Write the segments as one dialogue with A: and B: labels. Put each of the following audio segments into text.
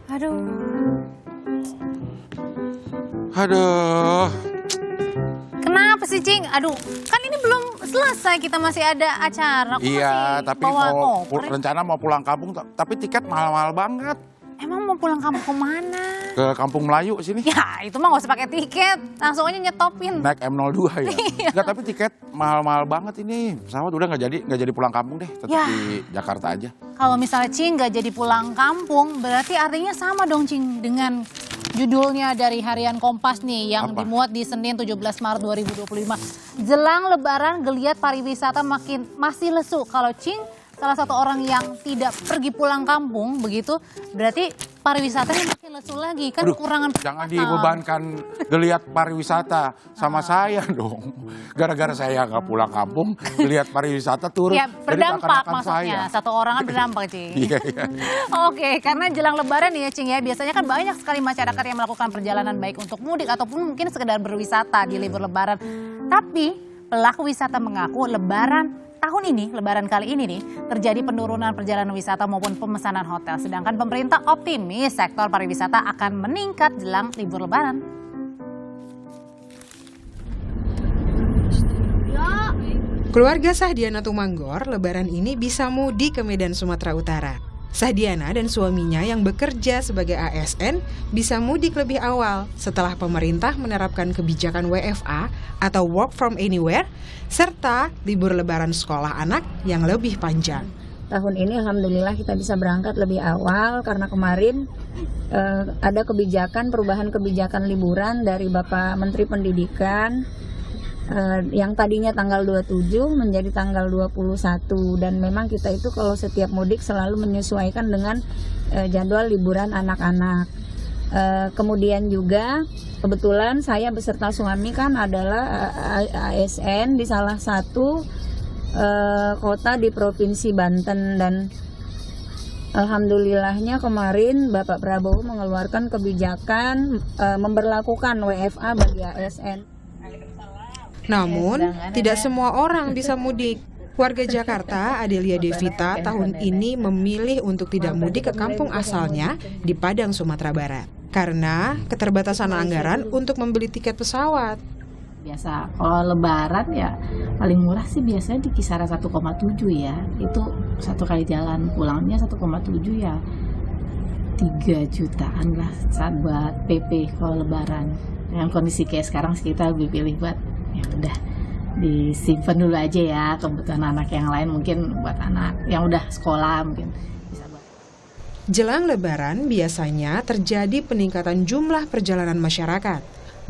A: Aduh.
B: Aduh.
A: Kenapa sih, Cing? Aduh, kan ini belum selesai, kita masih ada acara. Kok
B: Iya,
A: masih
B: tapi
A: bawa
B: mau
A: koper?
B: rencana mau pulang kampung, tapi tiket mahal-mahal banget.
A: Emang mau pulang kampung kemana?
B: Ke Kampung Melayu sini.
A: Ya, itu mah gak usah pakai tiket. Langsung aja nyetopin.
B: Naik M02 ya. Enggak, tapi tiket mahal-mahal banget ini. Pesawat udah nggak jadi pulang kampung deh, tetap
A: Ya.
B: di Jakarta aja.
A: Kalau misalnya Cing nggak jadi pulang kampung, berarti artinya sama dong Cing dengan judulnya dari Harian Kompas nih yang
B: Apa?
A: dimuat di Senin 17 Maret 2025. Jelang Lebaran geliat pariwisata masih lesu. Kalau Cing salah satu orang yang tidak pergi pulang kampung begitu, berarti pariwisatanya makin lesu lagi. Kan
B: Aduh,
A: kekurangan
B: jangan
A: pendapatan.
B: dibebankan geliat pariwisata sama saya dong. Gara-gara saya nggak pulang kampung, geliat pariwisata turun.
A: Ya,
B: Jadi
A: berdampak
B: seakan-akan
A: maksudnya.
B: saya.
A: Satu orang kan berdampak, Cing.
B: Iya, iya.
A: Oke, karena jelang Lebaran nih ya, Cing ya, biasanya kan banyak sekali masyarakat yang melakukan perjalanan baik untuk mudik ataupun mungkin sekedar berwisata di libur Lebaran. Tapi pelaku wisata mengaku Lebaran kali ini nih, terjadi penurunan perjalanan wisata maupun pemesanan hotel. Sedangkan pemerintah optimis sektor pariwisata akan meningkat jelang libur Lebaran.
C: Keluarga Sahdiana Tumanggor Lebaran ini bisa mudik ke Medan, Sumatera Utara. Sahdiana dan suaminya yang bekerja sebagai ASN bisa mudik lebih awal setelah pemerintah menerapkan kebijakan WFA atau Work from Anywhere, serta libur lebaran sekolah anak yang lebih panjang.
D: Tahun ini alhamdulillah kita bisa berangkat lebih awal karena kemarin ada perubahan kebijakan liburan dari Bapak Menteri Pendidikan yang tadinya tanggal 27 menjadi tanggal 21, dan memang kita itu kalau setiap mudik selalu menyesuaikan dengan jadwal liburan anak-anak. Kemudian juga kebetulan saya beserta suami kan adalah ASN di salah satu kota di Provinsi Banten, dan alhamdulillahnya kemarin Bapak Prabowo mengeluarkan kebijakan memberlakukan WFA bagi ASN.
C: Namun, tidak semua orang bisa mudik. Warga Jakarta, Adelia Devita, tahun ini memilih untuk tidak mudik ke kampung asalnya di Padang, Sumatera Barat. Karena keterbatasan anggaran untuk membeli tiket pesawat.
E: Biasa kalau lebaran ya paling murah sih biasanya di kisaran 1,7 ya. Itu satu kali jalan pulangnya 1,7 ya 3 jutaan lah saat buat PP kalau lebaran. Dengan kondisi kayak sekarang kita lebih pilih buat ya udah disimpan dulu aja ya, kebutuhan anak yang lain mungkin buat anak yang udah sekolah mungkin bisa buat.
C: Jelang Lebaran biasanya terjadi peningkatan jumlah perjalanan masyarakat,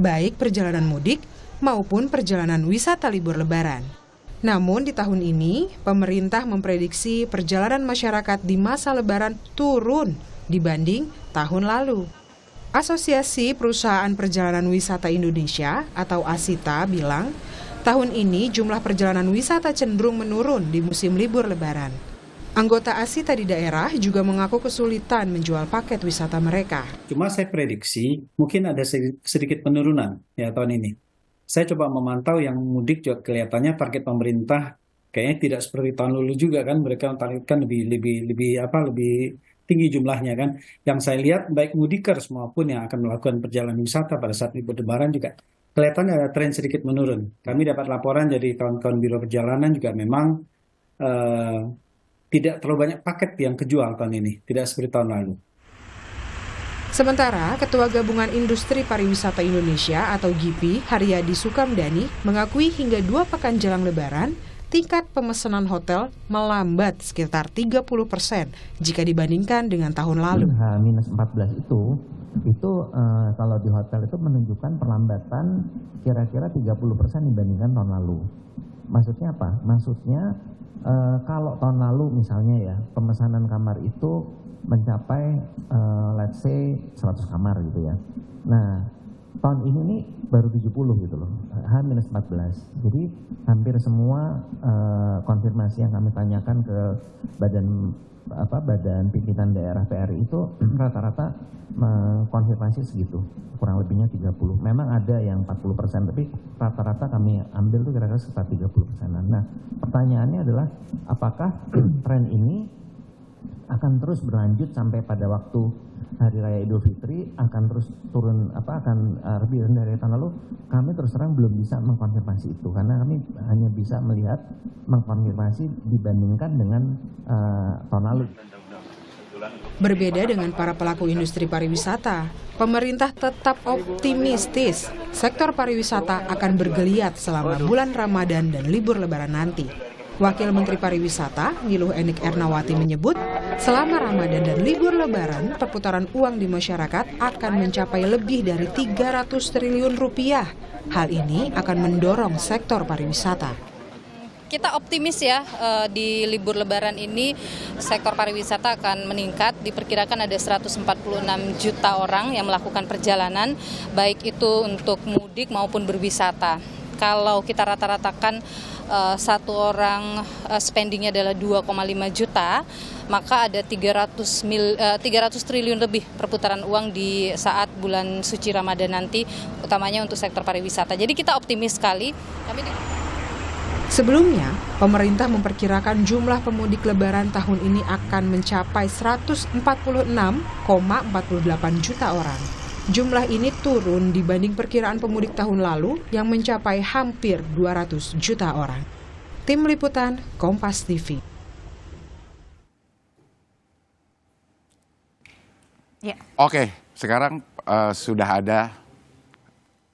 C: baik perjalanan mudik maupun perjalanan wisata libur Lebaran. Namun di tahun ini, pemerintah memprediksi perjalanan masyarakat di masa Lebaran turun dibanding tahun lalu. Asosiasi Perusahaan Perjalanan Wisata Indonesia atau ASITA bilang, tahun ini jumlah perjalanan wisata cenderung menurun di musim libur Lebaran. Anggota ASITA di daerah juga mengaku kesulitan menjual paket wisata mereka.
F: Cuma saya prediksi mungkin ada sedikit penurunan ya tahun ini. Saya coba memantau yang mudik juga kelihatannya target pemerintah kayaknya tidak seperti tahun lalu juga kan, mereka targetkan lebih tinggi jumlahnya kan. Yang saya lihat baik mudikers maupun yang akan melakukan perjalanan wisata pada saat libur Lebaran juga kelihatan ada tren sedikit menurun. Kami dapat laporan dari kawan-kawan biro perjalanan juga memang tidak terlalu banyak paket yang kejual tahun ini, tidak seperti tahun lalu.
C: Sementara Ketua Gabungan Industri Pariwisata Indonesia atau GIPI, Haryadi Sukamdani, mengakui hingga 2 pekan jelang Lebaran, tingkat pemesanan hotel melambat sekitar 30% jika dibandingkan dengan tahun lalu.
G: H-14 itu kalau di hotel itu menunjukkan perlambatan kira-kira 30% dibandingkan tahun lalu. Maksudnya apa? Maksudnya kalau tahun lalu misalnya ya pemesanan kamar itu mencapai let's say 100 kamar gitu ya. Nah, tahun ini nih baru 70 gitu loh, H-14. Jadi hampir semua konfirmasi yang kami tanyakan ke badan pimpinan daerah PRI itu rata-rata mengkonfirmasi segitu, kurang lebihnya 30. Memang ada yang 40%, tapi rata-rata kami ambil tuh kira-kira sekitar 30%. Nah, pertanyaannya adalah apakah tren ini akan terus berlanjut sampai pada waktu Hari Raya Idul Fitri, akan terus turun akan lebih rendah dari tahun lalu. Kami terus terang belum bisa mengkonfirmasi itu karena kami hanya bisa melihat mengkonfirmasi dibandingkan dengan tahun lalu.
C: Berbeda dengan para pelaku industri pariwisata, pemerintah tetap optimistis sektor pariwisata akan bergeliat selama bulan Ramadan dan libur Lebaran nanti. Wakil Menteri Pariwisata, Niluh Enik Ernawati menyebut, selama Ramadan dan libur Lebaran, perputaran uang di masyarakat akan mencapai lebih dari 300 triliun rupiah. Hal ini akan mendorong sektor pariwisata.
H: Kita optimis ya di libur Lebaran ini sektor pariwisata akan meningkat. Diperkirakan ada 146 juta orang yang melakukan perjalanan, baik itu untuk mudik maupun berwisata. Kalau kita rata-ratakan satu orang spendingnya adalah 2,5 juta, maka ada 300 triliun lebih perputaran uang di saat bulan suci Ramadan nanti, utamanya untuk sektor pariwisata. Jadi kita optimis sekali.
C: Sebelumnya, pemerintah memperkirakan jumlah pemudik Lebaran tahun ini akan mencapai 146,48 juta orang. Jumlah ini turun dibanding perkiraan pemudik tahun lalu yang mencapai hampir 200 juta orang. Tim Liputan, Kompas TV.
A: Ya.
B: Oke, sekarang sudah ada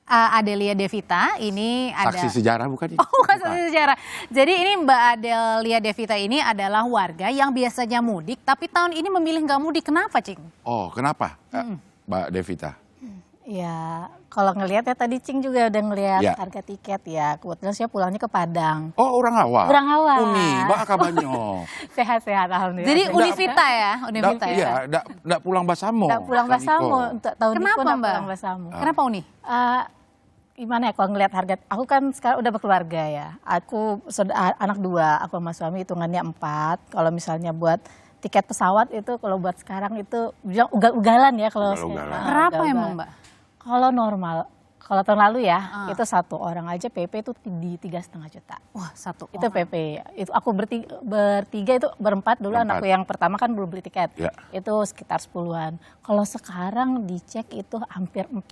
A: Adelia Devita, ini ada
B: saksi sejarah bukan?
A: Oh, bukan saksi sejarah. Jadi ini Mbak Adelia Devita ini adalah warga yang biasanya mudik, tapi tahun ini memilih nggak mudik. Kenapa, Cing?
B: Oh, kenapa, Mbak Devita?
E: Ya, kalau ngelihat ya tadi Cing juga udah ngelihat
B: Ya.
E: harga tiket ya. Kebetulan saya pulangnya ke Padang.
B: Oh, orang awal.
E: Orang awal.
B: Uni, baka banyak.
E: Sehat-sehat alhamdulillah.
A: Jadi Univita ya, Univita ya.
B: Iya, nggak pulang Basamo.
E: Nggak pulang Basamo untuk tahun ini
A: Kenapa,
E: pun nggak
A: Mbak?
E: pulang Basamo.
A: Kenapa Uni?
E: Gimana ya kalau ngelihat harga, aku kan sekarang udah berkeluarga ya. Aku anak 2, aku sama suami hitungannya 4. Kalau misalnya buat tiket pesawat itu kalau buat sekarang itu bilang ugal-ugalan ya kalau
B: Ugal-ugalan.
A: Berapa
E: ugal-ugalan.
A: emang, Mbak?
E: Kalau normal, kalau tahun lalu ya, itu satu orang aja PP itu di 3,5 juta.
A: Wah, satu
E: Itu
A: orang.
E: PP. Itu aku bertiga itu berempat dulu,
B: Berempat.
E: anakku yang pertama kan belum beli tiket.
B: Ya.
E: Itu sekitar 10-an. Kalau sekarang dicek itu hampir 4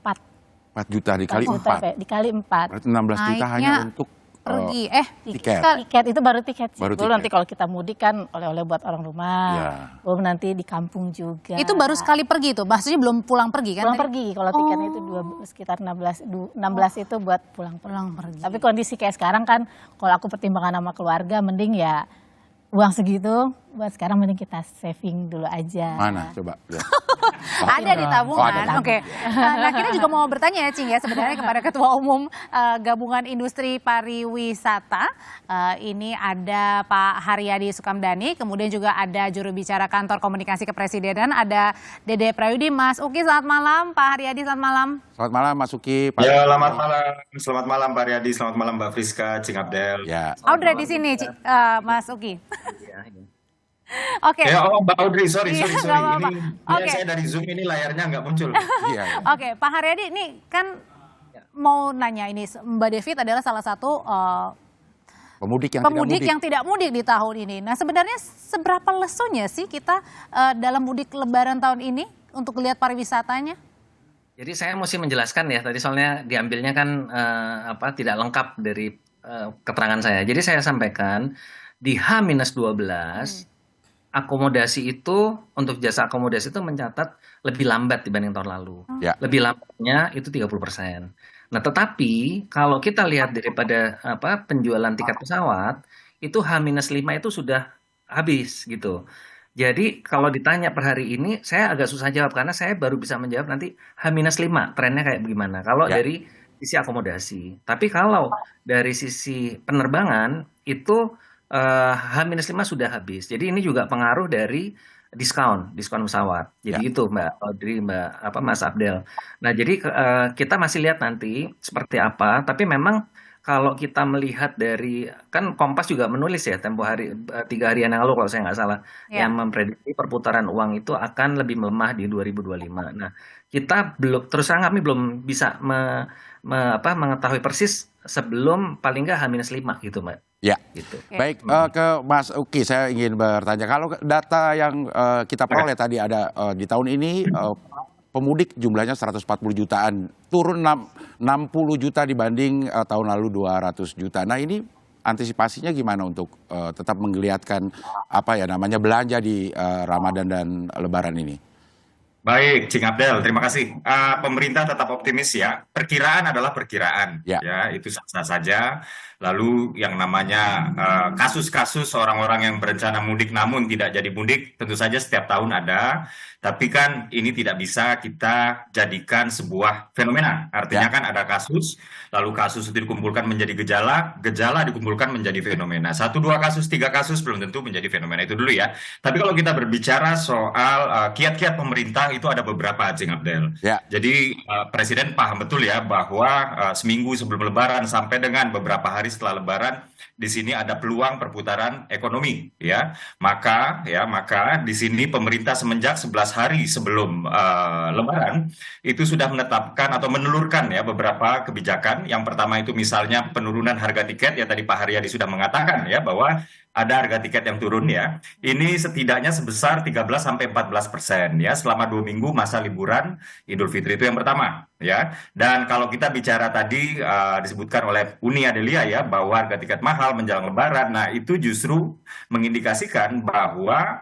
B: 4 juta dikali 4.
E: Dikali 4.
B: Berarti 16 juta hanya
A: Naiknya
B: untuk
A: pergi.
B: tiket.
E: Tiket itu baru tiket sih.
B: Baru
E: Belum
B: tiket.
E: nanti kalau kita mudik kan oleh-oleh buat orang rumah.
B: Ya.
E: Belum nanti di kampung juga.
A: Itu baru sekali pergi tuh, maksudnya belum pulang pergi kan?
E: pulang
A: tadi?
E: pergi. Kalau tiketnya itu sekitar 16 itu buat pulang
A: pergi.
E: Tapi kondisi kayak sekarang kan, kalau aku pertimbangan sama keluarga, mending ya uang segitu buat sekarang mending kita saving dulu aja.
B: Mana coba lihat.
A: Ada di tabungan.
B: Oh, ada.
A: Oke. Nah, kita juga mau bertanya ya, Cing ya, sebenarnya kepada Ketua Umum Gabungan Industri Pariwisata. Ini ada Pak Haryadi Sukamdhani, kemudian juga ada juru bicara Kantor Komunikasi Kepresidenan, ada Dede Prayudi. Mas Uki, selamat malam. Pak Haryadi, selamat malam.
B: Selamat malam Mas Uki. Pak
I: Ya, selamat malam Pak Riyadi, selamat malam Mbak Friska, Cing Abdel.
B: Ya.
A: Audrey di sini, Mas Uki. Oke.
I: Ya, Mbak Audrey, sorry.
A: Iya, nggak apa-apa.
I: Ini
A: Oke.
I: saya dari Zoom ini layarnya nggak muncul.
B: Iya.
A: Oke, Pak Haryadi, ini kan mau nanya ini, Mbak Devit adalah salah satu
B: Pemudik yang
A: pemudik
B: tidak
A: yang tidak mudik di tahun ini. Nah, sebenarnya seberapa lesunya sih kita dalam mudik Lebaran tahun ini untuk lihat pariwisatanya?
J: Jadi saya mesti menjelaskan ya, tadi soalnya diambilnya kan tidak lengkap dari keterangan saya. Jadi saya sampaikan di H-12 akomodasi itu untuk jasa akomodasi itu mencatat lebih lambat dibanding tahun lalu.
B: Ya.
J: Lebih lambatnya itu 30%. Nah, tetapi kalau kita lihat daripada penjualan tiket pesawat itu H-5 itu sudah habis gitu. Jadi kalau ditanya per hari ini saya agak susah jawab karena saya baru bisa menjawab nanti H-5 trennya kayak bagaimana. Kalau
B: Ya.
J: dari sisi akomodasi. Tapi kalau dari sisi penerbangan itu H-5 sudah habis. Jadi ini juga pengaruh dari diskon pesawat. Jadi itu Mbak Audrey, Mas Abdel. Nah, jadi kita masih lihat nanti seperti apa. Tapi memang kalau kita melihat dari, kan Kompas juga menulis ya tempo hari 3 harian yang lalu kalau saya nggak salah, yang memprediksi perputaran uang itu akan lebih melemah di 2025. Nah, kita belum, terus terang kami belum bisa mengetahui persis sebelum paling nggak H-5 gitu Mbak.
B: Ya,
J: gitu.
B: baik ke Mas Uki, saya ingin bertanya. Kalau data yang kita peroleh tadi ada di tahun ini pemudik jumlahnya 140 jutaan, turun 60 juta dibanding tahun lalu 200 juta. Nah ini antisipasinya gimana untuk tetap menggeliatkan belanja di Ramadan dan Lebaran ini?
I: Baik, Cing Abdel, terima kasih. Pemerintah tetap optimis ya. Perkiraan adalah perkiraan,
B: Ya.
I: ya itu sah-sah saja. Lalu yang namanya kasus-kasus orang-orang yang berencana mudik namun tidak jadi mudik, tentu saja setiap tahun ada. Tapi kan ini tidak bisa kita jadikan sebuah fenomena. Artinya kan ada kasus, lalu kasus itu dikumpulkan menjadi gejala, gejala dikumpulkan menjadi fenomena. 1, 2 kasus, 3 kasus belum tentu menjadi fenomena itu dulu ya. Tapi kalau kita berbicara soal kiat-kiat pemerintah itu ada beberapa, Cing Abdel.
B: Ya.
I: Jadi Presiden paham betul ya bahwa seminggu sebelum Lebaran sampai dengan beberapa hari setelah Lebaran di sini ada peluang perputaran ekonomi ya. Maka di sini pemerintah semenjak 11 hari sebelum Lebaran itu sudah menetapkan atau menelurkan ya beberapa kebijakan. Yang pertama itu misalnya penurunan harga tiket ya, tadi Pak Haryadi sudah mengatakan ya bahwa ada harga tiket yang turun ya. Ini setidaknya sebesar 13-14% ya selama 2 minggu masa liburan Idul Fitri, itu yang pertama ya. Dan kalau kita bicara tadi disebutkan oleh Uni Adelia ya bahwa harga tiket mahal menjelang Lebaran, nah itu justru mengindikasikan bahwa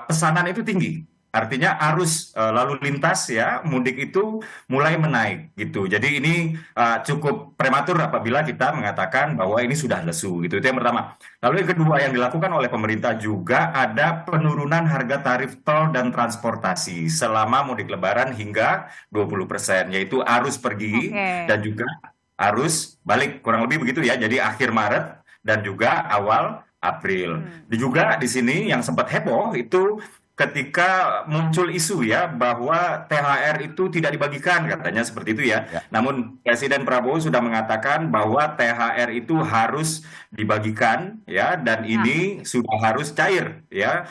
I: pesanan itu tinggi. Artinya arus lalu lintas ya mudik itu mulai menaik gitu. Jadi ini cukup prematur apabila kita mengatakan bahwa ini sudah lesu gitu. Itu yang pertama. Lalu yang kedua yang dilakukan oleh pemerintah juga ada penurunan harga tarif tol dan transportasi selama mudik Lebaran hingga 20%, yaitu arus pergi dan juga arus balik, kurang lebih begitu ya. Jadi akhir Maret dan juga awal April. Juga di sini yang sempat heboh itu ketika muncul isu ya bahwa THR itu tidak dibagikan, katanya seperti itu ya. Namun Presiden Prabowo sudah mengatakan bahwa THR itu harus dibagikan ya, dan ini sudah harus cair ya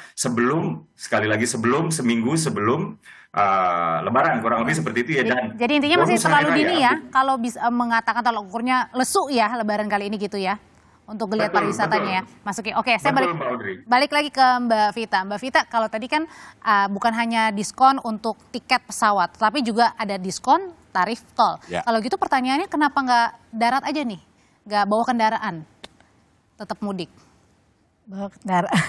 I: sekali lagi seminggu sebelum Lebaran, kurang lebih seperti itu ya. Dan
A: jadi intinya masih terlalu dini ya kalau bisa mengatakan tolak ukurnya lesu ya Lebaran kali ini gitu ya. Untuk geliat pariwisatanya ya, Mas Uki. Oke, saya balik lagi ke Mbak Vita. Mbak Vita, kalau tadi kan bukan hanya diskon untuk tiket pesawat, tapi juga ada diskon tarif tol.
B: Ya.
A: Kalau gitu pertanyaannya kenapa nggak darat aja nih? Nggak bawa kendaraan? Tetap mudik.
K: Bawa kendaraan.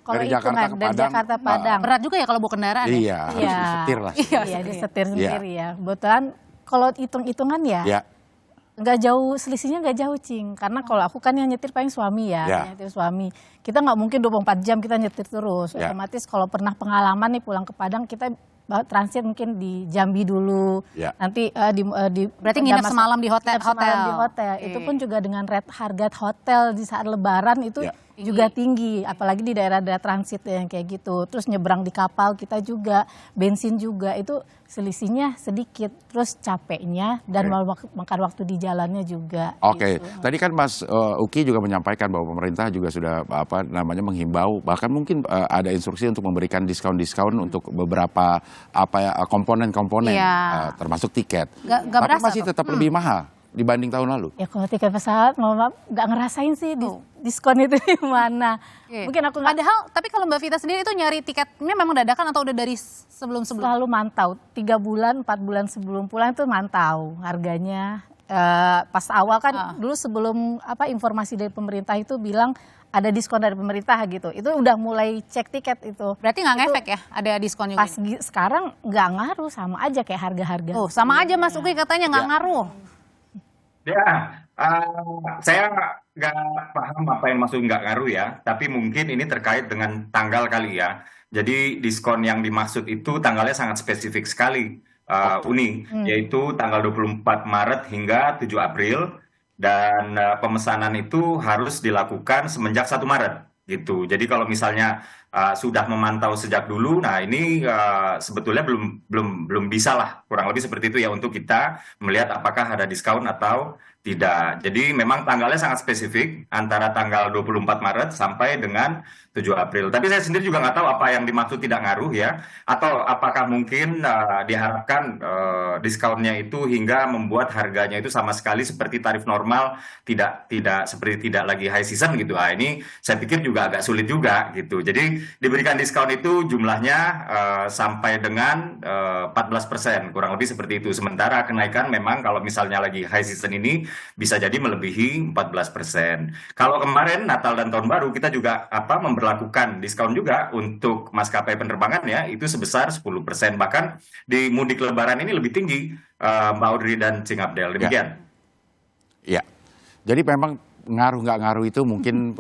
K: Kalau
B: Dari
K: hitungan
B: Jakarta ke
K: dari
B: Padang,
K: Jakarta Padang.
A: Berat juga ya kalau bawa kendaraan ya?
B: Iya, harus disetir lah.
K: Iya, disetir sendiri ya. Kebetulan kalau hitung-hitungan ya. Nggak jauh, selisihnya nggak jauh, Cing. Karena kalau aku kan yang nyetir paling suami ya, nyetir suami. Kita nggak mungkin 24 jam kita nyetir terus. Otomatis kalau pernah pengalaman nih pulang ke Padang, kita transit mungkin di Jambi dulu. Nanti
A: berarti nginep semalam di hotel.
K: Itu pun juga dengan harga hotel di saat Lebaran itu juga tinggi, apalagi di daerah-daerah transit yang kayak gitu. Terus nyebrang di kapal kita juga, bensin juga itu selisihnya sedikit. Terus capeknya dan makan waktu di jalannya juga.
B: Oke,
K: gitu.
B: tadi kan Mas Uki juga menyampaikan bahwa pemerintah juga sudah menghimbau, bahkan mungkin ada instruksi untuk memberikan diskon-diskon untuk beberapa komponen-komponen termasuk tiket. Tapi masih tetap lebih mahal dibanding tahun lalu.
K: Ya kalau tiket pesawat maaf nggak ngerasain sih diskon itu di mana. Mungkin aku nggak.
A: Padahal tapi kalau Mbak Vita sendiri itu nyari tiketnya memang dadakan atau udah dari sebelum-sebelum?
K: Selalu mantau, 3 bulan, 4 bulan sebelum pulang itu mantau harganya. Pas awal kan dulu sebelum informasi dari pemerintah itu bilang ada diskon dari pemerintah gitu. Itu udah mulai cek tiket itu.
A: Berarti nggak ngefek ya ada diskon juga?
K: Pas sekarang nggak ngaruh, sama aja kayak harga-harga.
A: Oh, sama aja Mas Uki katanya nggak ngaruh.
I: Ya, saya nggak paham apa yang maksud nggak ngaruh ya, tapi mungkin ini terkait dengan tanggal kali ya. Jadi diskon yang dimaksud itu tanggalnya sangat spesifik sekali, Uni, yaitu tanggal 24 Maret hingga 7 April, dan pemesanan itu harus dilakukan semenjak 1 Maret. Gitu. Jadi kalau misalnya sudah memantau sejak dulu, nah ini sebetulnya belum bisa lah, kurang lebih seperti itu ya, untuk kita melihat apakah ada diskon atau Tidak. Jadi memang tanggalnya sangat spesifik antara tanggal 24 Maret sampai dengan 7 April. Tapi saya sendiri juga nggak tahu apa yang dimaksud tidak ngaruh ya. Atau apakah mungkin diharapkan diskonnya itu hingga membuat harganya itu sama sekali seperti tarif normal, tidak seperti tidak lagi high season gitu. Ini saya pikir juga agak sulit juga gitu. Jadi diberikan diskon itu jumlahnya sampai dengan 14%, kurang lebih seperti itu. Sementara kenaikan memang kalau misalnya lagi high season ini bisa jadi melebihi 14%. Kalau kemarin Natal dan Tahun Baru kita juga memberlakukan diskon juga untuk maskapai penerbangan ya, itu sebesar 10%. Bahkan di mudik Lebaran ini lebih tinggi, Mbak Audrey dan Cing Abdel. Demikian.
B: Ya. Jadi memang ngaruh nggak ngaruh itu mungkin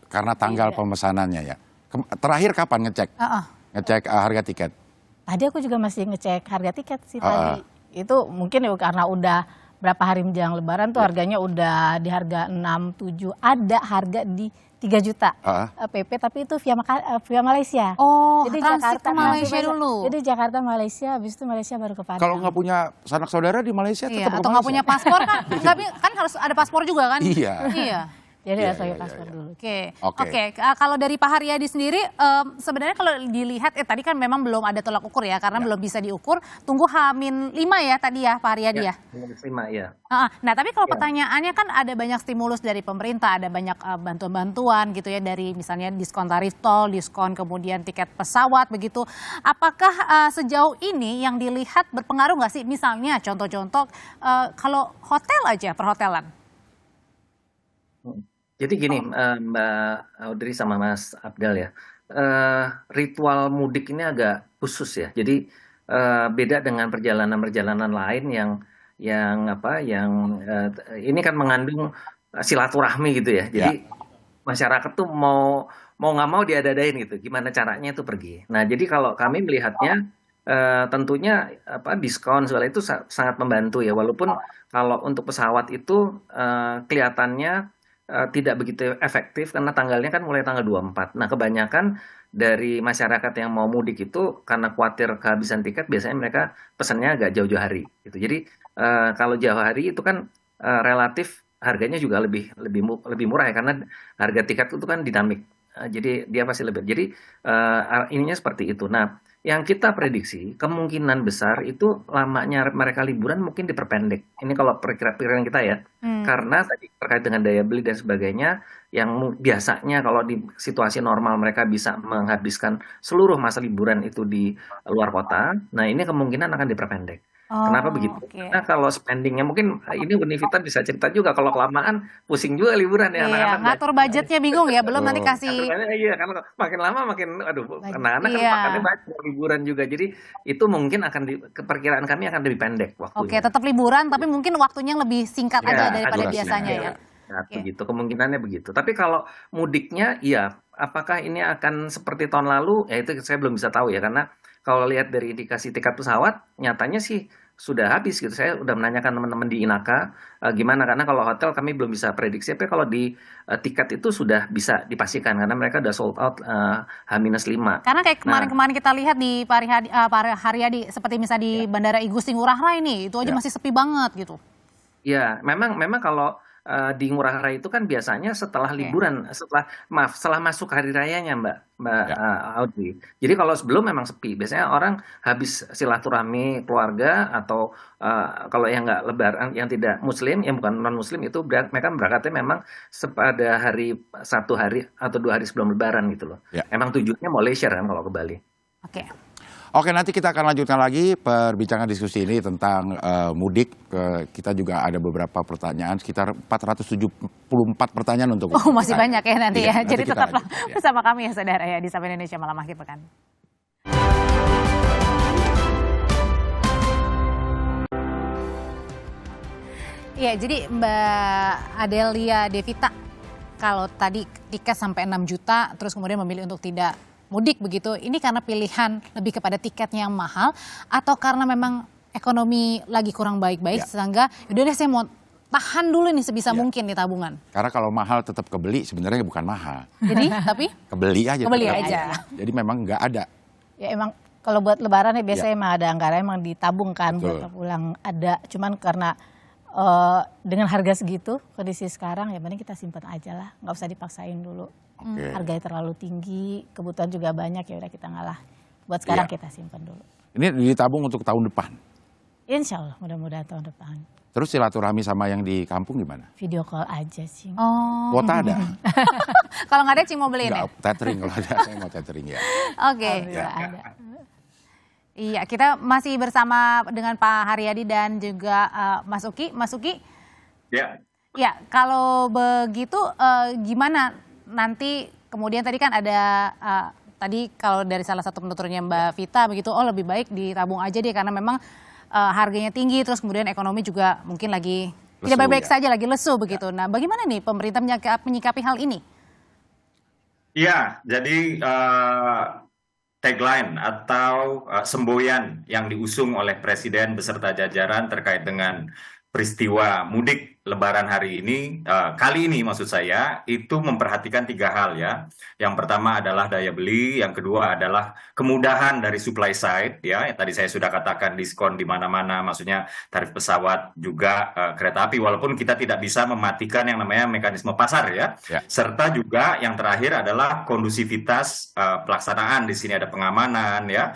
B: karena tanggal pemesanannya ya. Terakhir kapan ngecek? Ngecek harga tiket?
K: Tadi aku juga masih ngecek harga tiket sih tadi. Itu mungkin ya karena udah berapa hari menjelang Lebaran tuh harganya udah di harga 6, 7, ada harga di 3 juta PP, tapi itu via Malaysia.
A: Oh,
K: jadi
A: transit
K: Jakarta
A: ke Malaysia dulu.
K: Jadi Jakarta Malaysia, habis itu Malaysia baru ke Padang.
B: Kalau nggak punya sanak saudara di Malaysia tetap
A: atau nggak punya paspor kan? Kan harus ada paspor juga kan?
B: Iya.
K: Jadi harus pakai paspor dulu.
A: Oke. Kalau dari Pak Haryadi sendiri, sebenarnya kalau dilihat, tadi kan memang belum ada tolak ukur ya, karena belum bisa diukur. Tunggu H-5 ya tadi ya Pak Haryadi ya?
J: H-5 ya.
A: Nah tapi kalau pertanyaannya kan ada banyak stimulus dari pemerintah, ada banyak bantuan-bantuan gitu ya, dari misalnya diskon tarif tol, diskon kemudian tiket pesawat begitu. Apakah sejauh ini yang dilihat berpengaruh nggak sih? Misalnya contoh-contoh kalau hotel aja, perhotelan.
J: Jadi gini, Mbak Audrey sama Mas Abdel ya, ritual mudik ini agak khusus ya. Jadi beda dengan perjalanan-perjalanan lain yang ini kan mengandung silaturahmi gitu ya. Jadi masyarakat tuh mau nggak mau diada-adain gitu. Gimana caranya itu pergi. Nah jadi kalau kami melihatnya tentunya diskon segala itu sangat membantu ya. Walaupun kalau untuk pesawat itu kelihatannya tidak begitu efektif karena tanggalnya kan mulai tanggal 24. Nah, kebanyakan dari masyarakat yang mau mudik itu karena khawatir kehabisan tiket, biasanya mereka pesannya agak jauh-jauh hari gitu. Jadi kalau jauh hari itu kan relatif harganya juga lebih murah ya, karena harga tiket itu kan dinamik. Jadi dia pasti lebih. Jadi ininya seperti itu. Nah, yang kita prediksi kemungkinan besar itu lamanya mereka liburan mungkin diperpendek. Ini kalau perkiraan kita ya. Karena tadi terkait dengan daya beli dan sebagainya, yang biasanya kalau di situasi normal mereka bisa menghabiskan seluruh masa liburan itu di luar kota. Nah ini kemungkinan akan diperpendek. Kenapa begitu? Karena kalau spendingnya mungkin ini Univita bisa cerita juga, kalau kelamaan pusing juga liburan ya anak-anak.
A: Ngatur budgetnya bingung ya, belum nanti kasih.
J: Iya, karena makin lama makin anak-anak kan makannya banyak liburan juga. Jadi itu mungkin keperkiraan kami akan lebih pendek waktunya.
A: Tetap liburan tapi mungkin waktunya yang lebih singkat aja daripada biasanya ya.
J: Begitu, kemungkinannya begitu. Tapi kalau mudiknya, iya, apakah ini akan seperti tahun lalu? Ya itu saya belum bisa tahu ya, karena kalau lihat dari indikasi tiket pesawat, nyatanya sih sudah habis gitu. Saya udah menanyakan teman-teman di Inaka gimana, karena kalau hotel kami belum bisa prediksi, tapi kalau di tiket itu sudah bisa dipastikan karena mereka udah sold out H-5.
A: Karena kayak kemarin-kemarin kita lihat di Pak Haryadi, seperti misalnya di Bandara Igusti Ngurah Rai nih, itu aja masih sepi banget gitu.
J: Ya, memang kalau di Ngurah Rai itu kan biasanya setelah liburan, setelah masuk hari rayanya Mbak Audrey. Jadi kalau sebelum memang sepi, biasanya orang habis silaturahmi keluarga atau kalau yang nggak lebaran, yang tidak muslim, yang bukan non muslim itu mereka berangkatnya memang pada hari 1 hari atau 2 hari sebelum lebaran gitu loh. Emang tujuannya mau leisure kan kalau ke Bali.
B: Oke, nanti kita akan lanjutkan lagi perbincangan diskusi ini tentang mudik. Kita juga ada beberapa pertanyaan, sekitar 474 pertanyaan untuk.
A: Masih banyak ya nanti ya. Jadi tetaplah bersama kami ya saudara ya di Sapa Indonesia Malam Akhir Pekan. Ya, jadi Mbak Adelia Devita, kalau tadi tiket sampai 6 juta, terus kemudian memilih untuk tidak mudik begitu, ini karena pilihan lebih kepada tiketnya yang mahal atau karena memang ekonomi lagi kurang baik-baik sehingga udah deh saya mau tahan dulu nih sebisa mungkin nih tabungan.
B: Karena kalau mahal tetap kebeli, sebenarnya bukan mahal.
A: Jadi tapi
B: kebeli aja. Jadi memang nggak ada.
K: Ya emang kalau buat lebaran ya biasanya emang ada anggaran emang ditabung kan buat pulang ada, cuman karena dengan harga segitu kondisi sekarang ya mending kita simpan aja lah, nggak usah dipaksain dulu. Harganya terlalu tinggi, kebutuhan juga banyak, ya udah kita ngalah. Buat sekarang kita simpan dulu.
B: Ini ditabung untuk tahun depan.
K: Insya Allah mudah-mudahan tahun depan.
B: Terus silaturahmi sama yang di kampung gimana?
K: Video call aja sih.
B: Kuota ada?
A: Kalau nggak ada Cing mau beliin ya?
B: Tethering kalau ada, saya mau tethering ya.
A: Oke.
K: Ada.
A: Iya, kita masih bersama dengan Pak Haryadi dan juga Mas Uki. Mas Uki?
I: Ya.
A: Ya, kalau begitu gimana nanti kemudian tadi kan ada tadi kalau dari salah satu penuturnya Mbak Vita begitu, lebih baik ditabung aja deh karena memang harganya tinggi, terus kemudian ekonomi juga mungkin lagi tidak baik-baik saja, lagi lesu begitu. Nah, bagaimana nih pemerintah menyikapi hal ini?
I: Iya, jadi tagline atau semboyan yang diusung oleh Presiden beserta jajaran terkait dengan peristiwa mudik Lebaran hari ini, kali ini maksud saya, itu memperhatikan 3 hal ya. Yang pertama adalah daya beli, yang kedua adalah kemudahan dari supply side ya. Tadi saya sudah katakan diskon di mana-mana, maksudnya tarif pesawat juga kereta api, walaupun kita tidak bisa mematikan yang namanya mekanisme pasar ya. Serta juga yang terakhir adalah kondusivitas pelaksanaan. Di sini ada pengamanan ya,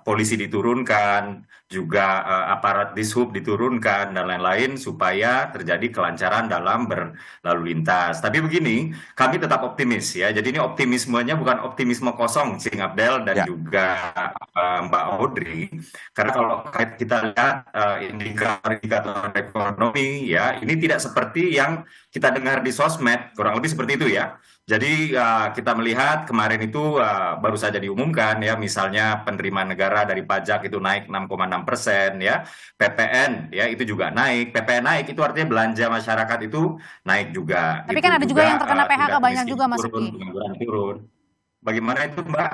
I: polisi diturunkan, juga aparat dishub diturunkan dan lain-lain supaya terjadi kelancaran dalam berlalu lintas. Tapi begini, kami tetap optimis ya. Jadi ini optimismenya bukan optimisme kosong, Cing Abdel dan juga Mbak Audrey. Karena kalau kita lihat indikator ekonomi ya, ini tidak seperti yang kita dengar di sosmed, kurang lebih seperti itu ya. Jadi kita melihat kemarin itu baru saja diumumkan ya, misalnya penerimaan negara dari pajak itu naik 6,6% ya, PPN ya itu juga naik, PPN naik itu artinya belanja masyarakat itu naik juga.
A: Tapi kan ada juga yang terkena PHK banyak juga Mas Uki.
I: Turun. Bagaimana itu Mbak?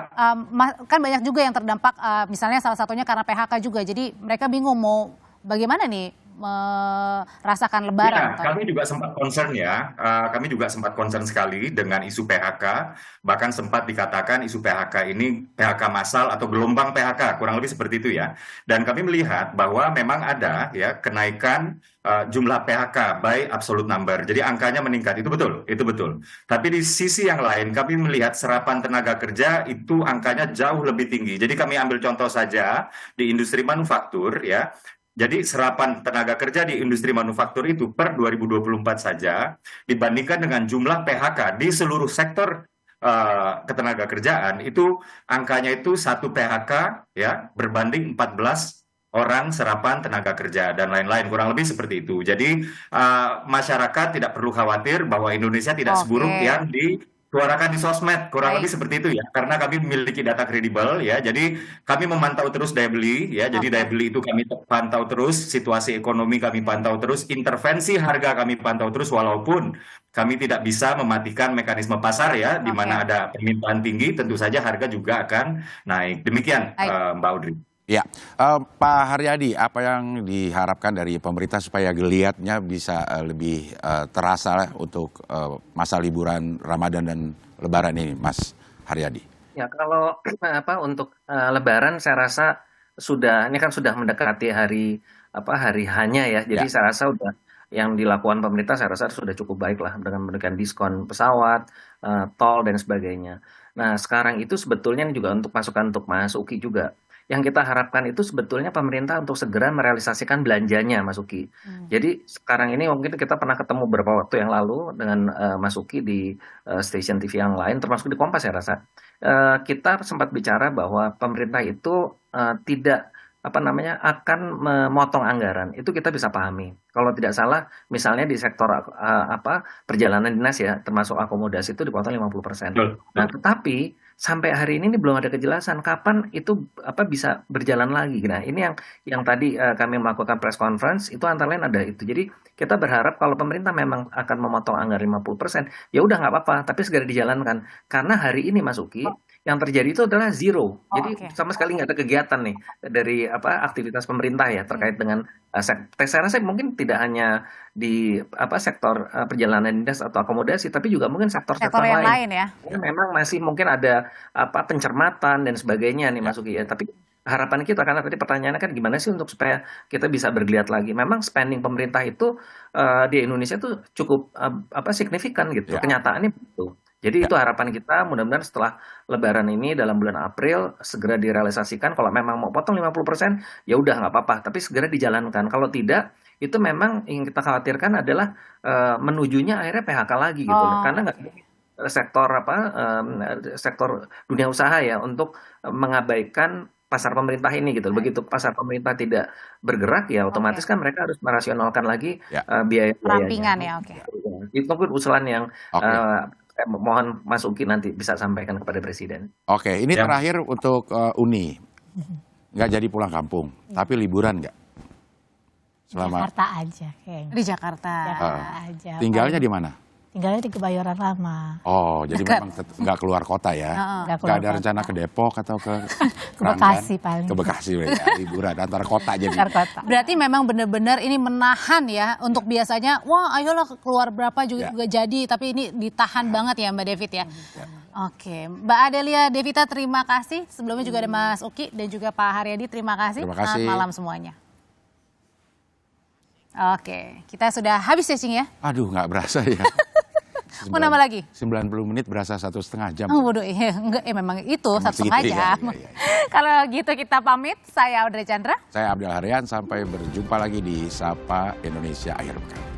A: Kan banyak juga yang terdampak, misalnya salah satunya karena PHK juga, jadi mereka bingung mau bagaimana nih merasakan Lebaran.
I: Ya, kami juga sempat concern ya, kami juga sempat concern sekali dengan isu PHK, bahkan sempat dikatakan isu PHK ini PHK massal atau gelombang PHK, kurang lebih seperti itu ya. Dan kami melihat bahwa memang ada ya kenaikan jumlah PHK by absolute number, jadi angkanya meningkat, itu betul, itu betul. Tapi di sisi yang lain kami melihat serapan tenaga kerja itu angkanya jauh lebih tinggi. Jadi kami ambil contoh saja di industri manufaktur ya. Jadi serapan tenaga kerja di industri manufaktur itu per 2024 saja dibandingkan dengan jumlah PHK di seluruh sektor ketenaga kerjaan itu angkanya itu 1 PHK ya berbanding 14 orang serapan tenaga kerja dan lain-lain, kurang lebih seperti itu. Jadi masyarakat tidak perlu khawatir bahwa Indonesia tidak seburuk yang disuarakan di sosmed, kurang lebih seperti itu ya, karena kami memiliki data kredibel ya, jadi kami memantau terus daya beli ya, jadi daya beli itu kami pantau terus, situasi ekonomi kami pantau terus, intervensi harga kami pantau terus, walaupun kami tidak bisa mematikan mekanisme pasar ya, di mana ada permintaan tinggi, tentu saja harga juga akan naik. Demikian Mbak Audrey.
B: Ya, Pak Haryadi, apa yang diharapkan dari pemerintah supaya geliatnya bisa lebih terasa lah untuk masa liburan Ramadan dan Lebaran ini, Mas Haryadi?
J: Ya, kalau untuk Lebaran saya rasa ini kan sudah mendekati hari hanya ya, jadi saya rasa udah yang dilakukan pemerintah saya rasa sudah cukup baik lah dengan memberikan diskon pesawat, tol dan sebagainya. Nah sekarang itu sebetulnya juga untuk masukan untuk Mas Uki juga. Yang kita harapkan itu sebetulnya pemerintah untuk segera merealisasikan belanjanya, Mas Uki. Jadi sekarang ini mungkin kita pernah ketemu beberapa waktu yang lalu dengan Mas Uki di stasiun TV yang lain, termasuk di Kompas saya rasa. Kita sempat bicara bahwa pemerintah itu tidak akan memotong anggaran. Itu kita bisa pahami. Kalau tidak salah, misalnya di sektor perjalanan dinas ya, termasuk akomodasi itu dipotong 50%. Nah, tetapi sampai hari ini belum ada kejelasan kapan itu bisa berjalan lagi. Nah, ini yang tadi kami melakukan press conference itu antara lain ada itu. Jadi kita berharap kalau pemerintah memang akan memotong anggaran 50%, ya udah nggak apa-apa, tapi segera dijalankan. Karena hari ini Mas Uki, yang terjadi itu adalah zero. Jadi sama sekali nggak ada kegiatan nih dari aktivitas pemerintah ya terkait dengan saya rasa mungkin tidak hanya di sektor perjalanan dinas atau akomodasi, tapi juga mungkin sektor-sektor
A: yang lain ya.
J: Memang masih mungkin ada pencermatan dan sebagainya nih Mas Uki ya. Tapi harapan kita, karena tadi pertanyaannya kan gimana sih untuk supaya kita bisa bergeliat lagi. Memang spending pemerintah itu di Indonesia tuh cukup signifikan gitu. Kenyataannya begitu. Jadi itu harapan kita, mudah-mudahan setelah Lebaran ini dalam bulan April segera direalisasikan. Kalau memang mau potong 50%, ya udah nggak apa-apa, tapi segera dijalankan. Kalau tidak, itu memang yang kita khawatirkan adalah menujunya akhirnya PHK lagi gitu. Karena nggak sektor dunia usaha ya untuk mengabaikan pasar pemerintah ini gitu. Begitu pasar pemerintah tidak bergerak ya otomatis kan mereka harus merasionalkan lagi biaya
A: Perampingan ya,
J: Itu mungkin usulan yang mohon Mas Uki nanti bisa sampaikan kepada Presiden.
B: Oke, ini terakhir untuk Uni. Nggak jadi pulang kampung, tapi liburan nggak? Selama
K: Jakarta aja kayaknya.
A: Di Jakarta.
K: Aja.
B: Tinggalnya di mana?
K: Tinggalnya di Kebayoran Lama.
B: Oh, jadi memang nggak keluar kota ya? Nggak ada rencana ke Depok atau ke
K: Bekasi paling.
B: Ke Bekasi ya, liburan antar kota jadi.
A: Berarti memang benar-benar ini menahan ya, untuk biasanya wah ayolah keluar berapa juga jadi, tapi ini ditahan banget ya Mbak David ya. Oke, Mbak Adelia Devita terima kasih. Sebelumnya juga ada Mas Uki dan juga Pak Haryadi, terima kasih. Selamat malam semuanya. Oke, kita sudah habis ya Cing ya?
B: Aduh nggak berasa ya.
A: Mau nambah lagi?
B: 90 menit berasa 1,5 jam.
A: Oh bodoh, enggak, memang itu 1,5 jam. Kalau gitu kita pamit, saya Audrey Chandra.
B: Saya Abdel Haryan, sampai berjumpa lagi di Sapa Indonesia akhir pekan.